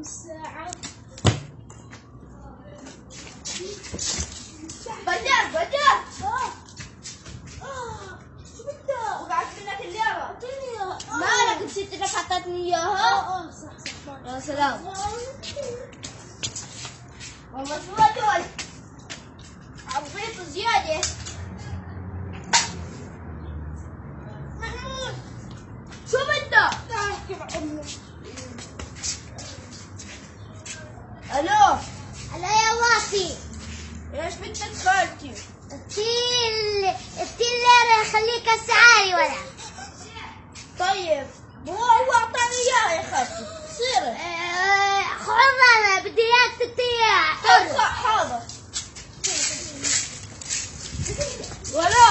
الساعة. بدر شو بدك؟ وقعت منك اللعبة. اعطيني اياها. مالك نسيت انك حطيتني اياها؟ صح. يا سلام. والله شو هدول؟ عبيط زيادة. محمود شو بدك؟ تعال احكي مع امك. الو هلا يا واطي. ايش بدك خالتي؟ التين ليرة خليك السعاري ولا. طيب هو اعطاني اياها يا خالتي. صيري. حرة بدي اياك تديها. حاضر. ولا